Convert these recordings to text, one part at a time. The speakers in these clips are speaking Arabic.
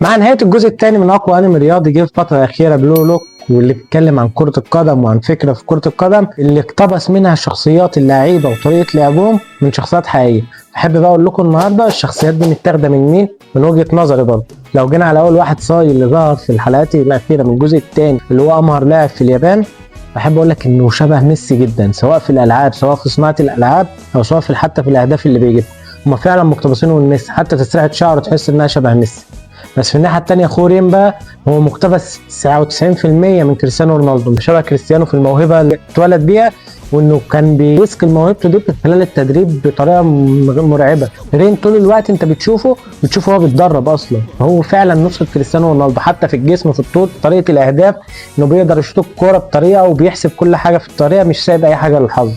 مع نهاية الجزء الثاني من أقوى أنمي رياضي جه في الفترة الأخيرة بلو لوك، واللي بيتكلم عن كرة القدم وعن فكرة في كرة القدم اللي اقتبس منها شخصيات اللعيبة وطريقة لعبهم من شخصيات حقيقية. أحب بقى أقول لكم النهاردة الشخصيات دي متاخدة من مين؟ من وجهة نظري برضه. لو جينا على أول واحد صاي اللي ظهر في الحلقات الأخيرة من الجزء الثاني اللي هو أمهر لاعب في اليابان، بحب أقول لك إنه شبه ميسي جدا، سواء في الألعاب سواء في صناعة الألعاب أو سواء في حتى في الأهداف اللي بيجيبها. هما فعلا مقتبسينه من ميسي، حتى تسريحة شعره تحس إنها شبه ميسي. بس في الناحيه الثانيه خورين بقى هو مقتبس 99% من كريستيانو رونالدو، شبه كريستيانو في الموهبه اللي اتولد بيها، وانه كان بيسك موهبته دي خلال التدريب بطريقه مرعبه. رين طول الوقت انت بتشوفه هو بيتدرب اصلا، هو فعلا نسخه كريستيانو رونالدو، حتى في الجسم في الطول طريقه الاهداف، انه بيقدر يشوط الكوره بطريقه وبيحسب كل حاجه في الطريقه، مش سايب اي حاجه للحظ،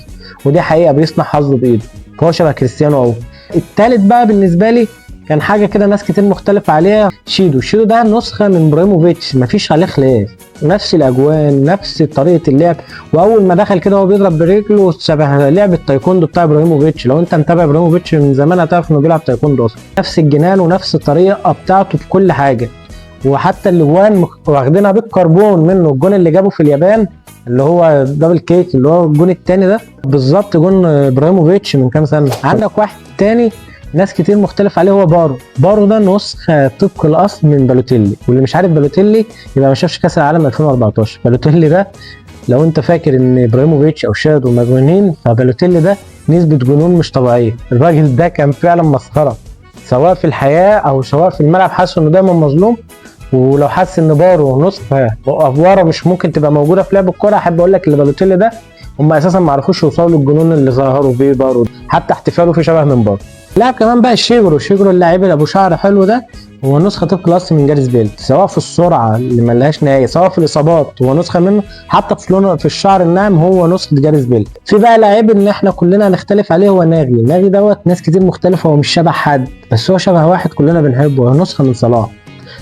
ودي حقيقه بيصنع حظه بايده، فهو شبه كريستيانو قوي. الثالث بقى بالنسبه لي كان حاجه كده ناس كتير مختلفه عليها، شيدو ده نسخه من ابراهيموفيتش مفيش عليه خلاف، نفس الاجوان نفس طريقه اللعب، واول ما دخل كده هو بيضرب برجله شبه لعب التايكوندو بتاع ابراهيموفيتش. لو انت متابع ابراهيموفيتش من زمان هتعرف انه بيلعب تايكوندو اصلا، نفس الجنان ونفس الطريقه بتاعته في كل حاجه. وحتى الاجوان واخدينها بالكربون منه، الجون اللي جابه في اليابان اللي هو دبل كيك اللي هو الجون الثاني ده بالظبط جون ابراهيموفيتش من كام سنه. عندك واحد تاني ناس كتير مختلف عليه هو بارو ده نسخه طبق الاصل من بالوتيلي، واللي مش عارف بالوتيلي يبقى ما شافش كاس العالم 2014. بالوتيلي ده لو انت فاكر ان ابراهيموفيتش او شادو مجنونين، فبالوتيلي ده نسبه جنون مش طبيعيه. الراجل ده كان فعلا مسخره سواء في الحياه او سواء في الملعب، حاسس انه دايما مظلوم. ولو حاسس ان بارو نسخه افواره مش ممكن تبقى موجوده في لعب الكوره، احب اقول لك ان بالوتيلي ده هم اساسا ما عرفوش يوصلوا للجنون اللي ظهروا بيه بارو، حتى احتفاله في شبه من بارو. لاعب كمان بقى شيجرو اللاعب اللي ابو شعر حلو ده، هو نسخه طبق الاصل من جاريث بيل، سواء في السرعه اللي ملهاش نهايه، سواء في الاصابات هو نسخه منه، حتى في لونه في الشعر الناعم هو نسخه جاريث بيل. في بقى لاعب ان احنا كلنا هنختلف عليه هو ناغي دوت، ناس كتير مختلفه، هو مش شبه حد بس هو شبه واحد كلنا بنحبه، هو نسخه من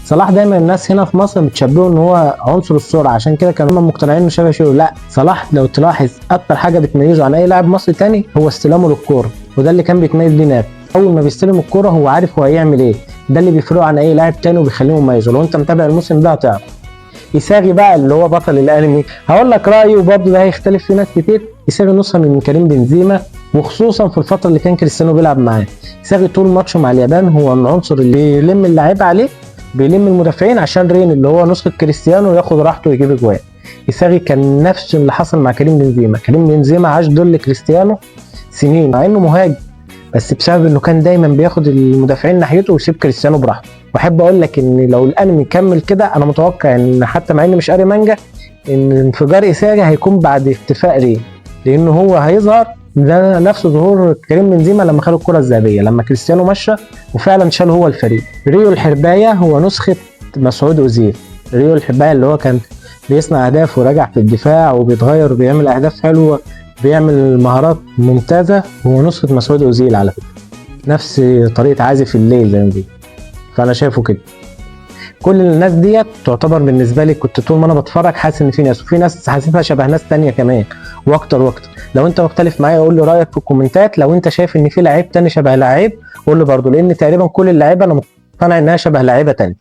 صلاح دايما الناس هنا في مصر بتشبهه ان هو عنصر السرعه، عشان كده كانوا هم مقتنعين انه شبه شيرو. لا، صلاح لو تلاحظ اكتر حاجه بتميزه عن اي لاعب مصري تاني هو استلامه للكوره، وده اللي كان بيتميز بيه ناغي. اول ما بيستلم الكوره هو عارف هو هيعمل ايه، ده اللي بيفرقه عن اي لاعب تاني وبيخليه مميز، ولو انت متابع الموسم ده هتعرف. إيساغي بقى اللي هو بطل الانمي، هقول لك رايي وبرضه ده هيختلف في ناس كتير. إيساغي نسخه من كريم بنزيما، وخصوصا في الفتره اللي كان كريستيانو بيلعب معاه. إيساغي طول ماتشه مع اليابان هو العنصر اللي يلم اللعيبه عليه، بيلم المدافعين عشان رين اللي هو نسخه كريستيانو ياخد راحته ويجيب اجوان. إيساغي كان نفس اللي حصل مع كريم بنزيما عاش دول كريستيانو سنين مع انه مهاجم، بس بسبب انه كان دايما بياخد المدافعين ناحيته ويسيب كريستيانو براحته. واحب اقول لك ان لو الانمي كمل كده انا متوقع ان حتى مع اني مش قاري مانجا ان انفجار إيساغي هيكون بعد اختفاء رين، لانه هو هيظهر ده نفس ظهور كريم بنزيما لما خد الكرة الذهبية لما كريستيانو مشى وفعلا شال هو الفريق. ريو الحرباية هو نسخة مسعود أوزيل، ريو الحرباية اللي هو كان بيصنع أهداف وراجع في الدفاع وبيتغير وبيعمل أهداف حلوة بيعمل مهارات ممتازة، هو نسخة مسعود أوزيل على فكرة، نفس طريقة عازف الليل زي ما بيقولوا. فأنا شايفه كده. كل الناس ديت تعتبر بالنسبه لي كنت طول ما انا بتفرج حاسس ان في ناس، وفي ناس حاسسها شبه ناس تانية كمان واكتر. لو انت مختلف معايا قول لي رايك في الكومنتات، لو انت شايف ان في لعيب تاني شبه لعيب قول لي برضه، لان تقريبا كل اللعيبه انا مقتنع انها شبه لعيبه تانية.